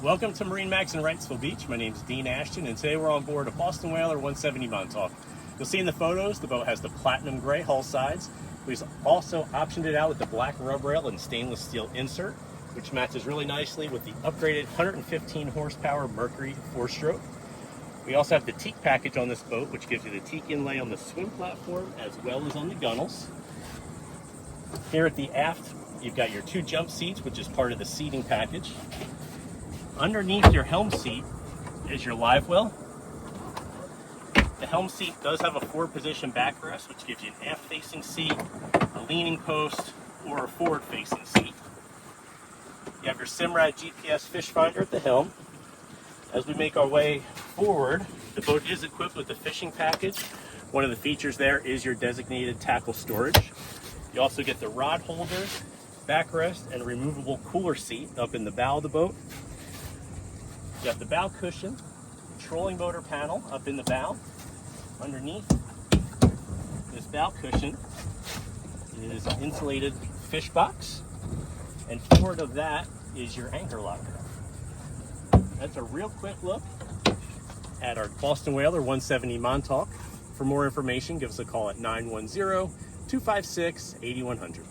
Welcome to MarineMax in Wrightsville Beach. My name is Dean Ashton, and today we're on board a Boston Whaler 170 Montauk. You'll see in the photos the boat has the platinum gray hull sides. We've also optioned it out with the black rub rail and stainless steel insert, which matches really nicely with the upgraded 115 horsepower Mercury 4-stroke. We also have the teak package on this boat, which gives you the teak inlay on the swim platform as well as on the gunnels. Here at the aft, you've got your 2 jump seats, which is part of the seating package. Underneath your helm seat is your live well. The helm seat does have a 4-position backrest, which gives you an aft-facing seat, a leaning post, or a forward-facing seat. You have your Simrad GPS fish finder at the helm. As we make our way forward, the boat is equipped with the fishing package. One of the features there is your designated tackle storage. You also get the rod holder, backrest, and a removable cooler seat up in the bow of the boat. You have the bow cushion, trolling motor panel up in the bow. Underneath this bow cushion is an insulated fish box, and forward of that is your anchor locker. That's a real quick look at our Boston Whaler 170 Montauk. For more information, give us a call at 910-256-8100.